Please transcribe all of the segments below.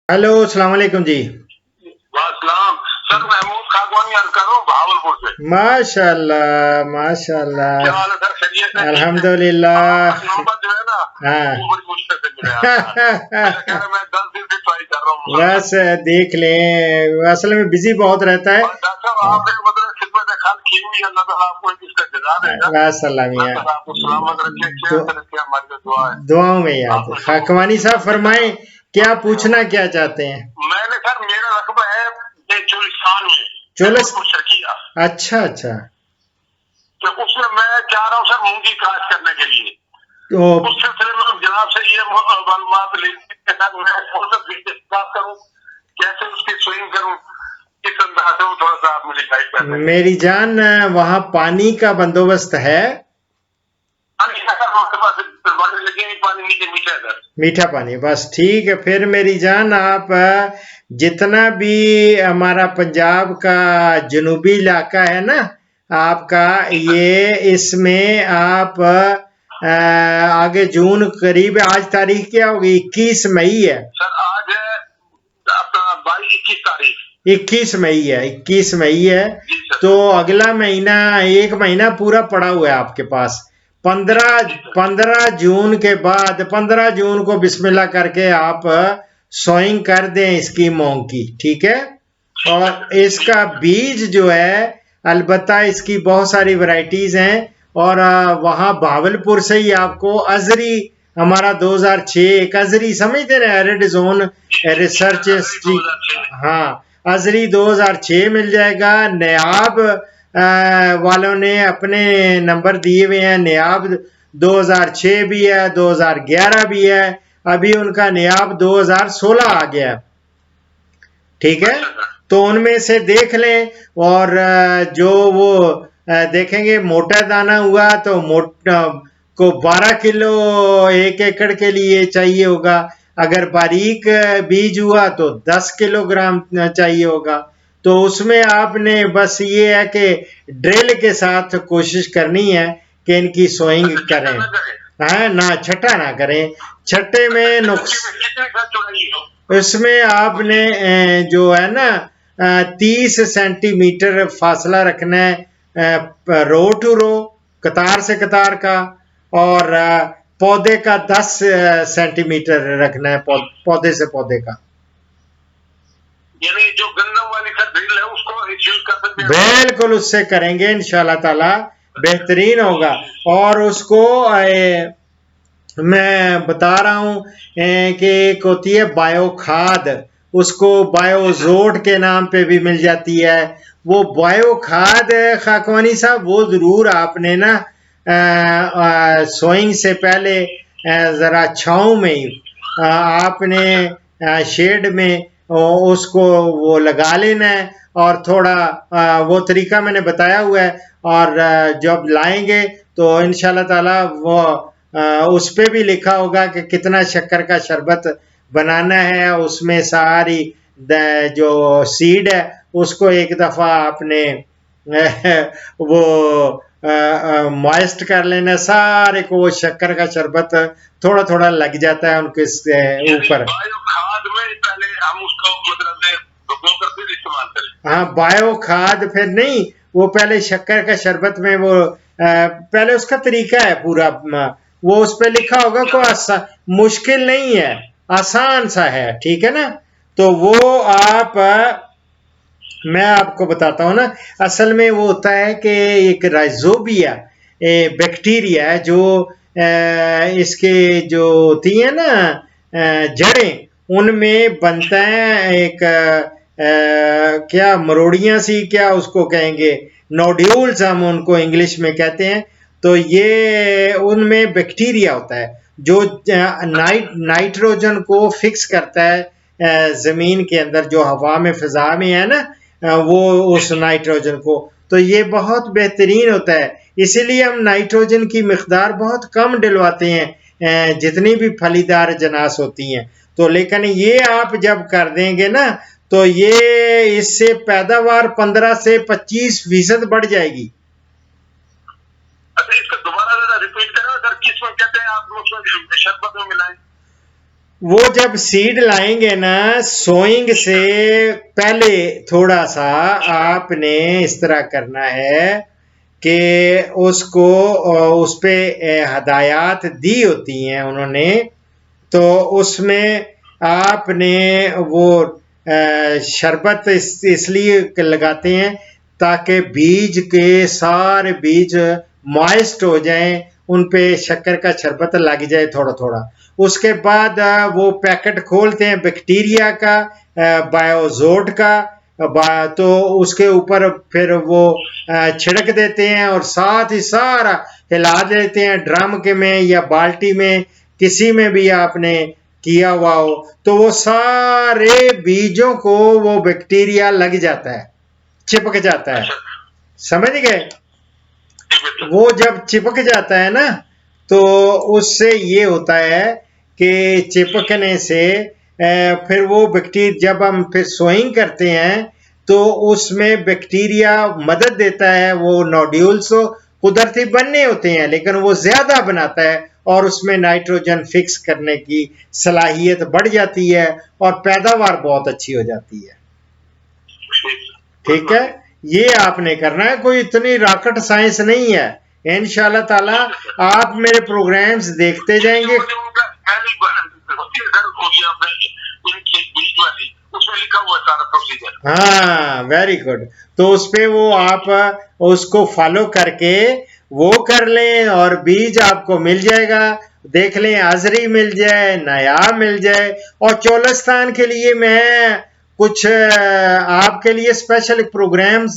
Hello अस्सलाम वालेकुम जी। वालेकुम सर, महमूद खागवानी अर्ज कर रहा हूँ भावलपुर से। माशाल्लाह माशाल्लाह, क्या हाल है सर, खैरियत है? अल्हम्दुलिल्लाह। आपका नंबर जो है ना हाँ वो बड़ी मुश्किल से मिला है। मेरा कह रहा मैं 10 दिन से ट्राई कर रहा हूँ मुसलसल। बस देख लें, असल में बिजी बहुत रहता है। और डॉक्टर साहब आपने मतलब खिदमत खान की हुई है, अल्लाह ताला आपको इसका जज़ा देगा। बस अल्लाह अल्लाह मियाँ ताला आपको सलामत रखे, सेहत रखे, हमारी तो दुआ है। दुआओं में याद। आपको खाकवानी साहब फरमाएं, क्या पूछना क्या चाहते हैं? मैंने सर, मेरा रकबा है चोलिस्तान में, चोलिस शर्किया। अच्छा अच्छा, तो उसमें मैं चाह रहा हूँ सर मूंगी काश करने के लिए। तो उस सिलसिले में हम जनाब से ये मालूमात लेते हैं कि मैं कौन सा बीज इस्तेमाल करूं, कैसे उसकी स्विंग करूं, किस अंदाज से, थोड़ा सा आप मुझे गाइड कर दें। मेरी जान, वहाँ पानी का बंदोबस्त है? हमारे पास दरवाजे लगे हैं, पानी नीचे मीठा है सर। मीठा पानी, बस ठीक है। फिर मेरी जान, आप जितना भी हमारा पंजाब का जनूबी इलाका है ना आपका, ये इसमें आप आगे जून करीब, आज तारीख क्या होगी? 21 मई है सर। आज है अपना 21 तारीख, 21 मई है, 21 मई है। जी सर। तो अगला महीना, एक महीना पूरा पड़ा हुआ है आपके पास। 15 जून के बाद, 15 जून को बिस्मिल्लाह करके आप सोइंग कर दें इसकी मूंग की, ठीक है। और इसका बीज जो है, अलबत्ता इसकी बहुत सारी वैरायटीज हैं, और वहाँ भावलपुर से ही आपको अजरी, हमारा 2006 एक अजरी, समझते ना, एरिड जोन रिसर्च इंस्टीट्यूट, हाँ, अजरी 2006 मिल जाएगा। नयाब वालों ने अपने नंबर दिए हुए हैं, नयाब 2006 भी है, 2011 भी है, अभी उनका नयाब 2016 आ गया, ठीक है। तो उनमें से देख लें, और जो वो देखेंगे मोटा दाना हुआ तो मोटा को 12 किलो 1 एकड़ के लिए चाहिए होगा। अगर बारीक बीज हुआ तो 10 किलोग्राम चाहिए होगा। तो उसमें आपने बस ये है कि ड्रिल के साथ कोशिश करनी है कि इनकी सोइंग करें, हाँ ना, छठा ना करें। छठे में नुक्स, इसमें आपने जो है ना 30 सेंटीमीटर फासला रखना है, रो टू रो, कतार से कतार का, और पौधे का 10 सेंटीमीटर रखना है, पौधे से पौधे का। यानी जो गंदम वाली का ड्रिल है उसको यूज कर सकते हैं? बिल्कुल, उससे करेंगे इंशाल्लाह ताला, बेहतरीन होगा। और उसको मैं बता रहा हूँ कि एक होती है बायो खाद, उसको बायोजोट के नाम पे भी मिल जाती है। वो बायो खाद खाकवानी साहब, वो जरूर आपने ना सोइंग से पहले जरा छाँव में ही आपने शेड में उसको वो लगा लेना है, और थोड़ा वो तरीका मैंने बताया हुआ है। और जब लाएंगे तो इंशाल्लाह ताला वो उस पे भी लिखा होगा कि कितना शक्कर का शरबत बनाना है। उसमें सारी जो सीड है उसको एक दफा आपने वो मॉइस्ट कर लेना सारे को, वो शक्कर का शरबत थोड़ा थोड़ा लग जाता है उनके ऊपर। खाद में पहले हम उसको मतलब इस्तेमाल करें? हाँ, बायो खाद फिर नहीं, वो पहले शक्कर का शरबत में वो पहले उसका तरीका है पूरा, वो उस पे लिखा होगा, कोई मुश्किल नहीं है, आसान सा है, ठीक है ना। तो वो आप मैं आपको बताता हूँ ना, असल में वो होता है कि एक राइजोबिया बैक्टीरिया है जो इसके जो होती है ना जड़ें, उनमें बनता है एक क्या मरोड़ियाँ सी, क्या उसको कहेंगे, नोड्यूल्स हम उनको इंग्लिश में कहते हैं। तो ये उनमें बैक्टीरिया होता है जो नाइट्रोजन को फिक्स करता है जमीन के अंदर, जो हवा में फिजा में है ना, वो उस नाइट्रोजन को। तो ये बहुत बेहतरीन होता है, इसीलिए हम नाइट्रोजन की मिकदार बहुत कम डलवाते हैं जितनी भी फलीदार जनास होती हैं। तो लेकिन ये आप जब कर देंगे ना, तो ये इससे पैदावार 15 से 25% बढ़ जाएगी। अच्छा, इसका दोबारा जरा रिपीट करें सर, किस में कहते हैं आप लोग शरबत में मिलाएं? وہ جب سیڈ لائیں گے نا سوئنگ سے پہلے تھوڑا سا آپ نے اس طرح کرنا ہے کہ اس کو اس پہ ہدایات دی ہوتی ہیں انہوں نے، تو اس میں آپ نے وہ شربت اس لیے لگاتے ہیں تاکہ بیج کے سارے بیج مائسٹ ہو جائیں، ان پہ شکر کا شربت لگ جائے تھوڑا تھوڑا. اس کے بعد وہ پیکٹ کھولتے ہیں بیکٹیریا کا، بایوزوٹ کا، تو اس کے اوپر پھر وہ چھڑک دیتے ہیں اور ساتھ ہی سارا ہلا دیتے ہیں، ڈرم کے میں یا بالٹی میں کسی میں بھی آپ نے کیا ہوا ہو، تو وہ سارے بیجوں کو وہ بیکٹیریا لگ جاتا ہے، چپک جاتا ہے. سمجھ گئے؟ وہ جب چپک جاتا ہے نا تو اس سے یہ ہوتا ہے کہ چپکنے سے پھر وہ بیکٹیریا جب ہم پھر سوئنگ کرتے ہیں تو اس میں بیکٹیریا مدد دیتا ہے، وہ نوڈیولز قدرتی بننے ہوتے ہیں لیکن وہ زیادہ بناتا ہے اور اس میں نائٹروجن فکس کرنے کی صلاحیت بڑھ جاتی ہے اور پیداوار بہت اچھی ہو جاتی ہے. ٹھیک ہے، یہ آپ نے کرنا ہے، کوئی اتنی راکٹ سائنس نہیں ہے. انشاءاللہ تعالی آپ میرے پروگرامز دیکھتے جائیں گے. ہاں ویری گڈ، تو اس پہ وہ آپ اس کو فالو کر کے وہ کر لیں اور بیج آپ کو مل جائے گا. دیکھ لیں آذری مل جائے، نایاب مل جائے. اور چولستان کے لیے میں کچھ آپ کے لیے اسپیشل پروگرامز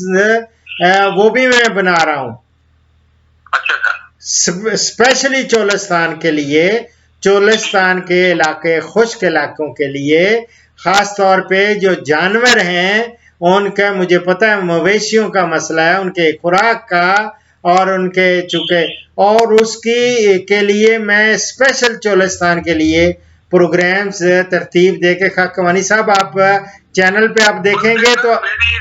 وہ بھی میں بنا رہا ہوں اسپیشلی چولستان کے لیے، چولستان کے علاقے، خشک علاقوں کے لیے خاص طور پہ جو جانور ہیں ان کا مجھے پتہ ہے مویشیوں کا مسئلہ ہے، ان کے خوراک کا اور ان کے چونکہ اور اس کی کے لیے میں اسپیشل چولستان کے لیے پروگرامز ترتیب دے کے خاکوانی صاحب آپ چینل پہ آپ دیکھیں گے تو میری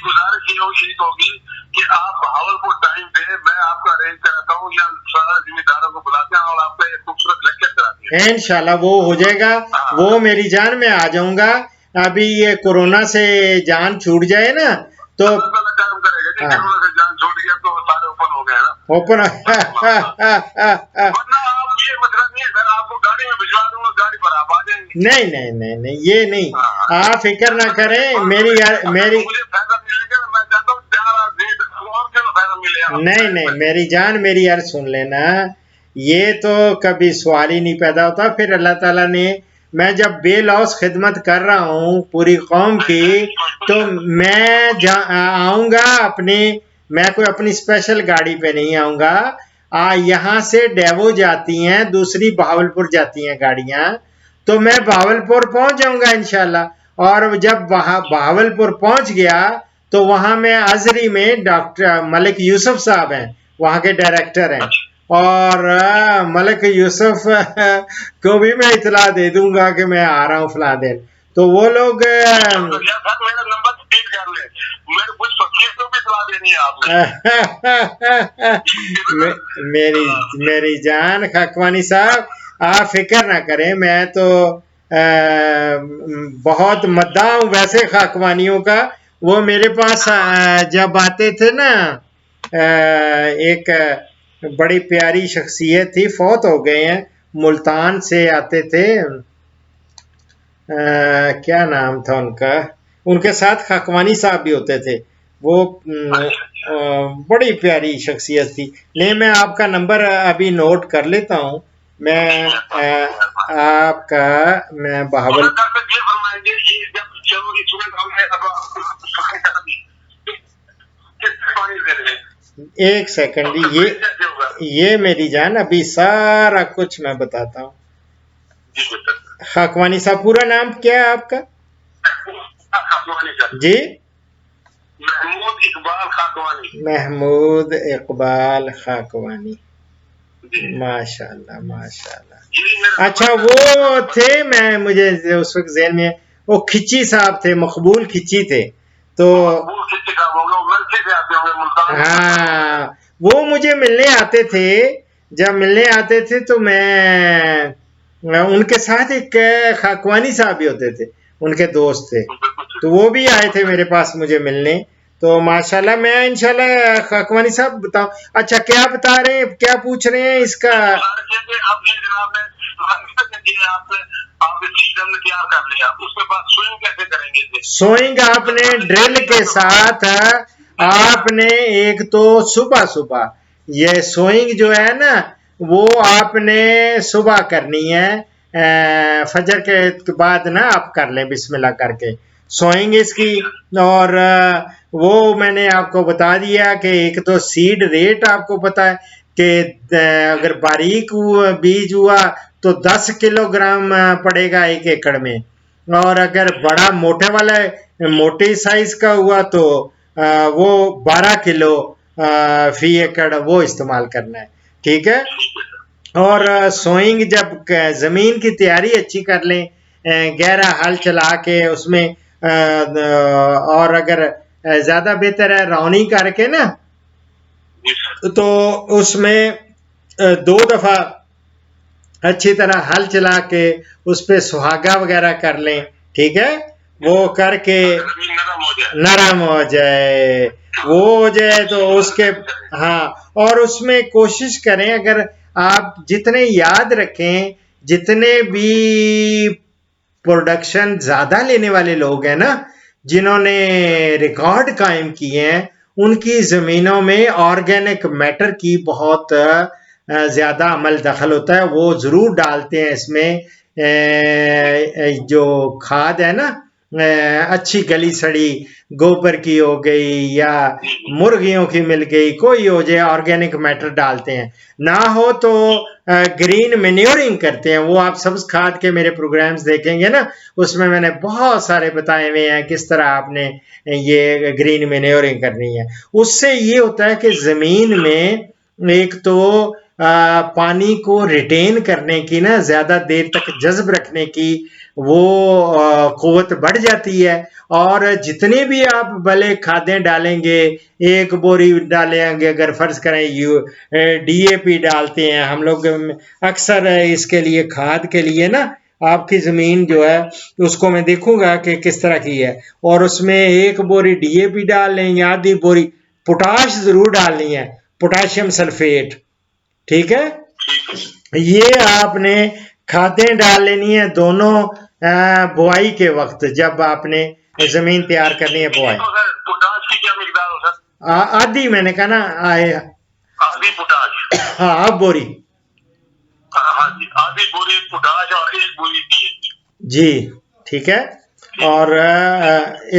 گزارش یہ ہوگی کہ آپ بہاولپور ٹائم دیں، میں آپ کا ارینج کراتا ہوں یا سارا ذمہ داروں کو بلاتے ہیں اور آپ کا ایک خوبصورت لیکچر کراتے ہیں. انشاءاللہ وہ ہو جائے گا. وہ میری جان میں آ جاؤں گا، ابھی یہ کورونا سے جان چھوٹ جائے نا تو جان چھوٹ گیا تو سارے اوپن ہو گئے نا، اوپن نہیں نہیں نہیں نہیں یہ نہیں، آپ فکر نہ کریں. میری نہیں نہیں میری جان میری عرض سن لینا، یہ تو کبھی سوال ہی نہیں پیدا ہوتا. پھر اللہ تعالیٰ نے میں جب بے لوث خدمت کر رہا ہوں پوری قوم کی تو میں آؤں گا اپنی، میں کوئی اپنی اسپیشل گاڑی پہ نہیں آؤں گا. یہاں سے ڈیوو جاتی ہیں، دوسری بہاولپور جاتی ہیں گاڑیاں، تو میں بہاولپور پہنچ جاؤں گا انشاءاللہ. اور جب بہاولپور پہنچ گیا تو وہاں میں آذری میں ڈاکٹر ملک یوسف صاحب ہیں، وہاں کے ڈائریکٹر ہیں، اور ملک یوسف کو بھی میں اطلاع دے دوں گا کہ میں آ رہا ہوں فلاں دن. تو وہ لوگ میری جان خاکوانی صاحب آپ فکر نہ کریں، میں تو بہت مداح ہوں ویسے خاکوانیوں کا. وہ میرے پاس جب آتے تھے نا، ایک بڑی پیاری شخصیت تھی، فوت ہو گئے ہیں، ملتان سے آتے تھے، کیا نام تھا ان کا، ان کے ساتھ خاکوانی صاحب بھی ہوتے تھے. وہ بڑی پیاری شخصیت تھی. لے میں آپ کا نمبر ابھی نوٹ کر لیتا ہوں. میں آپ کا میں بہاول ایک سیکنڈ، یہ میری جان ابھی سارا کچھ میں بتاتا ہوں. خاکوانی صاحب پورا نام کیا ہے آپ کا؟ جی محمود اقبال خاکوانی. ماشاء اللہ ماشاء اللہ. اچھا وہ تھے، میں مجھے اس وقت ذہن میں وہ کھچی صاحب تھے، مقبول کھچی تھے. تو ہاں وہ مجھے ملنے آتے تھے، جب ملنے آتے تھے تو میں ان کے ساتھ ایک خاکوانی صاحب بھی ہوتے تھے, ان کے دوست تھے, تو وہ بھی آئے تھے میرے پاس مجھے ملنے. تو ماشاءاللہ میں انشاءاللہ خاکوانی صاحب بتاؤ, اچھا کیا بتا رہے ہیں, کیا پوچھ رہے ہیں اس کا؟ سوئنگ آپ نے ڈرل کے ساتھ, آپ نے ایک تو صبح صبح یہ سوئنگ جو ہے نا وہ آپ نے صبح کرنی ہے, فجر کے بعد نا آپ کر لیں بسم اللہ کر کے سوئنگ اس کی. اور وہ میں نے آپ کو بتا دیا کہ ایک تو سیڈ ریٹ آپ کو پتا ہے کہ اگر باریک بیج ہوا تو 10 کلو گرام پڑے گا 1 ایکڑ میں, اور اگر بڑا موٹے والا موٹی سائز کا ہوا تو وہ 12 کلو فی ایکڑ وہ استعمال کرنا ہے. ٹھیک ہے. اور سوئنگ جب زمین کی تیاری اچھی کر لیں, گہرا ہل چلا کے اس میں, اور اگر زیادہ بہتر ہے رونی کر کے نا, تو اس میں 2 دفعہ اچھی طرح ہل چلا کے اس پہ سہاگا وغیرہ کر لیں. ٹھیک ہے. وہ کر کے نرم ہو جائے, وہ ہو جائے تو اس کے, ہاں, اور اس میں کوشش کریں اگر آپ جتنے یاد رکھیں جتنے بھی پروڈکشن زیادہ لینے والے لوگ ہیں نا, جنہوں نے ریکارڈ قائم کیے ہیں, ان کی زمینوں میں آرگینک میٹر کی بہت زیادہ عمل دخل ہوتا ہے. وہ ضرور ڈالتے ہیں اس میں جو کھاد ہے نا, اچھی گلی سڑی گوبر کی ہو گئی یا مرغیوں کی مل گئی, کوئی ہو جائے آرگینک میٹر ڈالتے ہیں. نہ ہو تو گرین مینیورنگ کرتے ہیں. وہ آپ سبز کھاد کے میرے پروگرامز دیکھیں گے نا, اس میں نے بہت سارے بتائے ہوئے ہیں کس طرح آپ نے یہ گرین مینیورنگ کرنی ہے. اس سے یہ ہوتا ہے کہ زمین میں ایک تو پانی کو ریٹین کرنے کی نا, زیادہ دیر تک جذب رکھنے کی وہ قوت بڑھ جاتی ہے. اور جتنی بھی آپ بھلے کھادیں ڈالیں گے, 1 بوری ڈالیں گے, اگر فرض کریں ڈی اے پی ڈالتے ہیں ہم لوگ اکثر اس کے لیے کھاد کے لیے نا, آپ کی زمین جو ہے اس کو میں دیکھوں گا کہ کس طرح کی ہے, اور اس میں 1 بوری ڈی اے پی ڈال لیں یا آدھی بوری پوٹاش ضرور ڈالنی ہے, پوٹاشیم سلفیٹ. ٹھیک ہے. یہ آپ نے کھادیں ڈال لینی ہے دونوں بوائی کے وقت, جب آپ نے زمین تیار کرنی ہے بوائی. آدھی میں نے کہا نا, آدھی پوٹاش, ہاں آدھ بوری, آدھی بوری پوٹاش اور 1 بوری ڈی اے پی. جی ٹھیک ہے. اور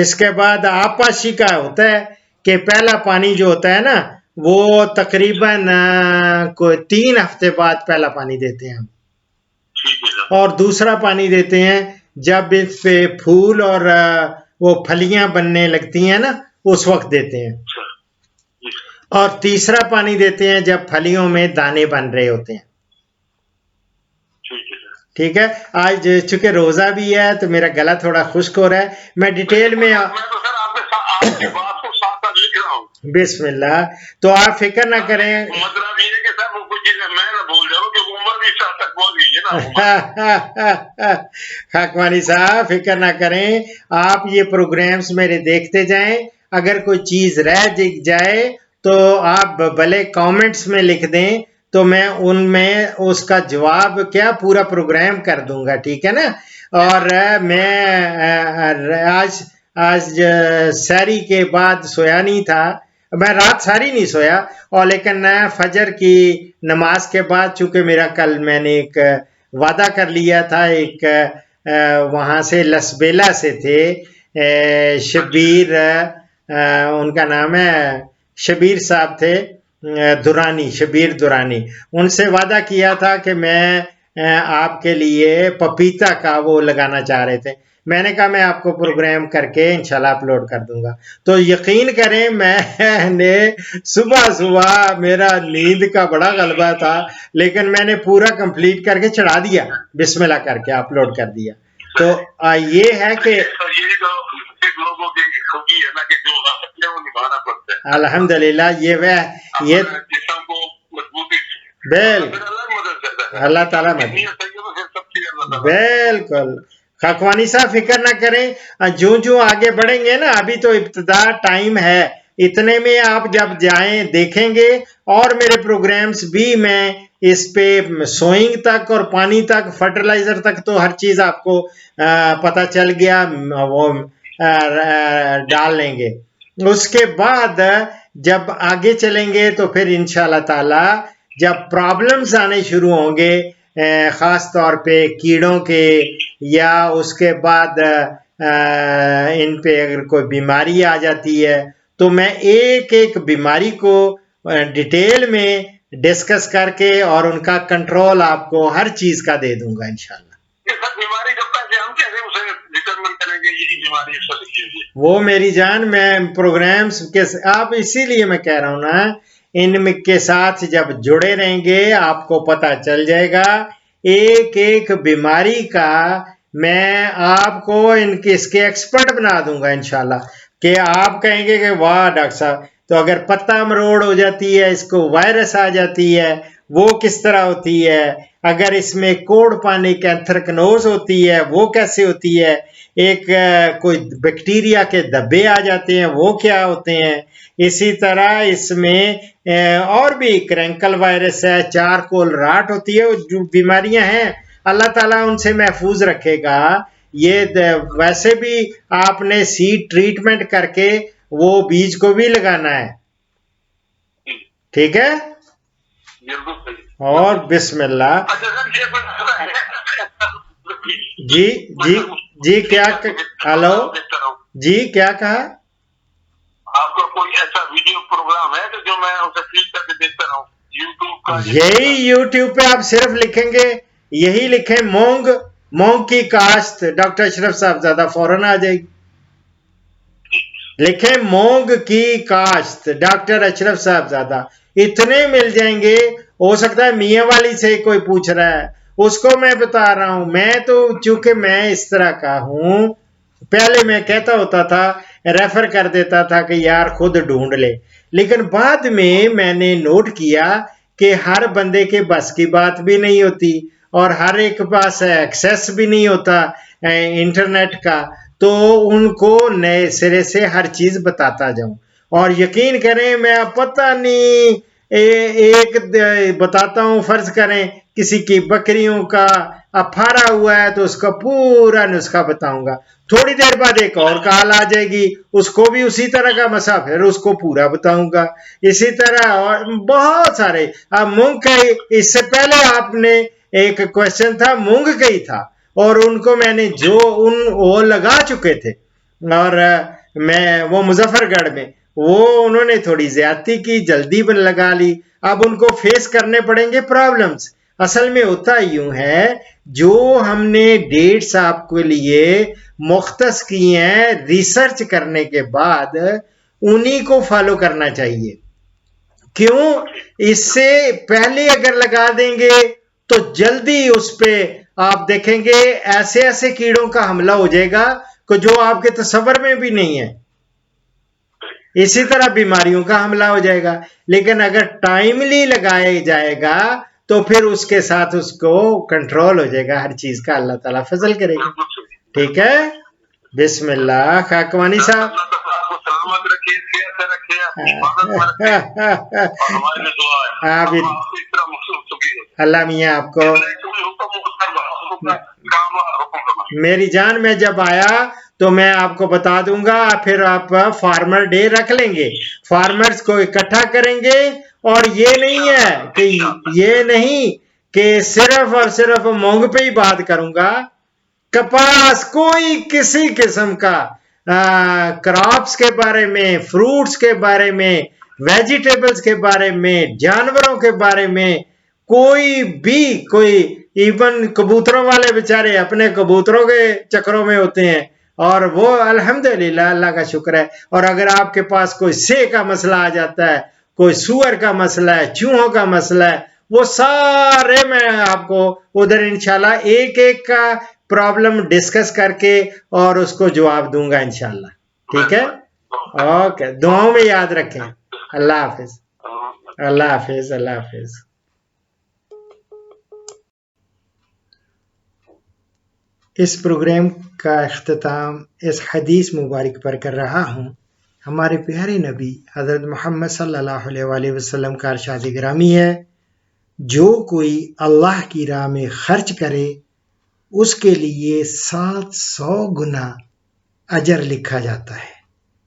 اس کے بعد آپاشی کا ہوتا ہے کہ پہلا پانی جو ہوتا ہے نا وہ تقریباً کوئی 3 ہفتے بعد پہلا پانی دیتے ہیں ہم, اور دوسرا پانی دیتے ہیں جب اس پہ پھول اور وہ پھلیاں بننے لگتی ہیں نا اس وقت دیتے ہیں, اور تیسرا پانی دیتے ہیں جب پھلیوں میں دانے بن رہے ہوتے ہیں. ٹھیک ہے. آج چونکہ روزہ بھی ہے تو میرا گلا تھوڑا خشک ہو رہا ہے, میں ڈیٹیل میں بسم اللہ, تو آپ فکر نہ کریں. خاکوانی صاحب فکر نہ کریں, آپ یہ پروگرامز میرے دیکھتے جائیں. اگر کوئی چیز رہ جائے تو آپ بھلے کامنٹس میں لکھ دیں, تو میں ان میں اس کا جواب کیا پورا پروگرام کر دوں گا. ٹھیک ہے نا. اور میں آج سحری کے بعد سویا نہیں تھا, میں رات ساری نہیں سویا, اور لیکن فجر کی نماز کے بعد چونکہ میرا کل میں نے ایک وعدہ کر لیا تھا, ایک وہاں سے لسبیلا سے تھے شبیر, ان کا نام ہے شبیر صاحب تھے دورانی, شبیر دورانی. ان سے وعدہ کیا تھا کہ میں آپ کے لیے پپیتا کا وہ لگانا چاہ رہے تھے. میں نے کہا میں آپ کو پروگرام کر کے انشاءاللہ اپلوڈ کر دوں گا. تو یقین کریں میں نے صبح میرا نیند کا بڑا غلبہ تھا, لیکن میں نے پورا کمپلیٹ کر کے چڑھا دیا, بسم اللہ کر کے اپلوڈ کر دیا. تو یہ ہے کہ الحمدللہ یہ بالکل اللہ تعالیٰ مدد. बिल्कुल खाकवानी साहब फिक्र ना करें, जो जो आगे बढ़ेंगे ना, अभी तो इब्तिदा टाइम है, इतने में आप जब जाएं देखेंगे, और मेरे प्रोग्राम्स भी मैं इस पे सोइंग तक और पानी तक, फर्टिलाइजर तक, तो हर चीज आपको पता चल गया, वो डाल लेंगे। उसके बाद जब आगे चलेंगे तो फिर इंशाल्लाह ताला जब प्रॉब्लम्स आने शुरू होंगे, खास तौर पे कीड़ों के, या उसके बाद इन पे अगर कोई बीमारी आ जाती है, तो मैं एक एक बीमारी को डिटेल में डिस्कस करके और उनका कंट्रोल आपको हर चीज का दे दूंगा इंशाल्लाह। बीमारी जब तक हम कैसे उसे डिटरमिन करेंगे यही बीमारी इसको लिखिए? वो मेरी जान, मैं प्रोग्राम्स के आप, इसीलिए मैं कह रहा हूं ना, इनके साथ जब जुड़े रहेंगे आपको पता चल जाएगा एक एक बीमारी का। मैं आपको इसके एक्सपर्ट बना दूंगा इंशाल्लाह, कि आप कहेंगे कि वाह डॉक्टर साहब, तो अगर पत्ता मरोड़ हो जाती है, इसको वायरस आ जाती है, वो किस तरह होती है, अगर इसमें कोढ़ पानी कैंथ्रेक्नोज होती है वो कैसे होती है, एक कोई बैक्टीरिया के धब्बे आ जाते हैं वो क्या होते हैं, इसी तरह इसमें और भी क्रैंकल वायरस है, चारकोल राट होती है, जो बीमारियां हैं अल्लाह ताला उनसे महफूज रखेगा। ये वैसे भी आपने सीड ट्रीटमेंट करके वो बीज को भी लगाना है, ठीक है? और बिस्मिल्लाह। जी जी जी, क्या हेलो जी, क्या कहा? आपका कोई ऐसा वीडियो प्रोग्राम है जो मैं उसे क्लिक करके देखता रहूं यूट्यूब का? यही यूट्यूब पे आप सिर्फ लिखेंगे, यही लिखें मूंग, मूंग की काश्त, डॉक्टर अशरफ साहबजादा, फौरन आ जाएगी। लिखें मूंग की काश्त डॉक्टर अशरफ साहबजादा, इतने मिल जाएंगे। हो सकता है मियाँ वाली से कोई पूछ रहा है, उसको मैं बता रहा हूं। मैं तो चूंकि मैं इस तरह का हूं, पहले मैं कहता होता था, रेफर कर देता था कि यार खुद ढूंढ ले, लेकिन बाद में मैंने नोट किया कि हर बंदे के बस की बात भी नहीं होती, और हर एक के पास एक्सेस भी नहीं होता इंटरनेट का, तो उनको नए सिरे से हर चीज बताता जाऊं। और यकीन करें, मैं पता नहीं एक बताता हूं, फर्ज करें किसी की बकरियों का अफारा हुआ है तो उसका पूरा नुस्खा बताऊंगा, थोड़ी देर बाद एक और कॉल आ जाएगी, उसको भी उसी तरह का मसा, फिर उसको पूरा बताऊंगा। इसी तरह और बहुत सारे। अब मूंग का, इससे पहले आपने एक क्वेश्चन था मूंग का ही था, और उनको मैंने जो वो लगा चुके थे, और मैं वो मुजफ्फरगढ़ में, वो उन्होंने थोड़ी ज्यादती की, जल्दी लगा ली, अब उनको फेस करने पड़ेंगे प्रॉब्लम्स। असल में होता यूं है, जो हमने डेट्स आपके लिए मुख्तस की हैं रिसर्च करने के बाद, उन्हीं को फॉलो करना चाहिए। क्यों? इससे पहले अगर लगा देंगे तो जल्दी उस पे आप देखेंगे ऐसे ऐसे कीड़ों का हमला हो जाएगा कि जो आपके तस्वर में भी नहीं है। इसी तरह बीमारियों का हमला हो जाएगा। लेकिन अगर टाइमली लगाया जाएगा तो फिर उसके साथ उसको कंट्रोल हो जाएगा हर चीज का, अल्लाह ताला फजल करेगा। ठीक है, बिस्मिल्लाह। खाकवानी साहब, अल्लाह मियाँ आपको। मेरी जान, मैं जब आया तो मैं आपको बता दूंगा, फिर आप फार्मर डे रख लेंगे, फार्मर्स को इकट्ठा करेंगे, और ये नहीं कि सिर्फ और सिर्फ मूंग पे ही बात करूंगा, कपास, कोई किसी किस्म का क्रॉप्स के बारे में, फ्रूट्स के बारे में, वेजिटेबल्स के बारे में, जानवरों के बारे में, कोई भी, कोई इवन कबूतरों वाले बेचारे अपने कबूतरों के चक्रों में होते हैं, और वो अल्हम्दुलिल्लाह, अल्लाह का शुक्र है। और अगर आपके पास कोई से का मसला आ जाता है, कोई सुअर का मसला है, चूहों का मसला है, वो सारे मैं आपको उधर इंशाल्लाह एक एक का प्रॉब्लम डिस्कस करके और उसको जवाब दूंगा इंशाल्लाह। ठीक है, ओके, दुआओं में याद रखें। अल्लाह हाफिज, अल्लाह हाफिज, अल्लाह हाफिज। اس پروگرام کا اختتام اس حدیث مبارک پر کر رہا ہوں. ہمارے پیارے نبی حضرت محمد صلی اللہ علیہ وآلہ وسلم کا ارشاد گرامی ہے، جو کوئی اللہ کی راہ میں خرچ کرے اس کے لیے 700 گنا اجر لکھا جاتا ہے.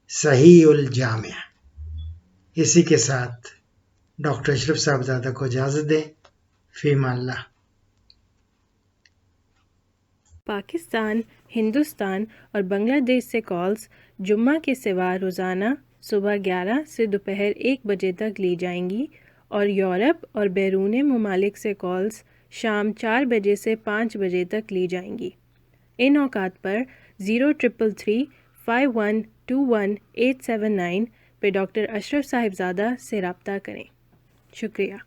صحیح الجامع. اسی کے ساتھ ڈاکٹر اشرف صاحبزادہ کو اجازت دیں. فی امان اللہ. پاکستان، ہندوستان اور بنگلہ دیش سے کالز جمعہ کے سوا روزانہ صبح 11 سے دوپہر 1 بجے تک لی جائیں گی اور یورپ اور بیرون ممالک سے کالز شام 4 بجے سے 5 بجے تک لی جائیں گی. ان اوقات پر 0333 5121 879 پہ ڈاکٹر اشرف صاحبزادہ سے رابطہ کریں. شکریہ.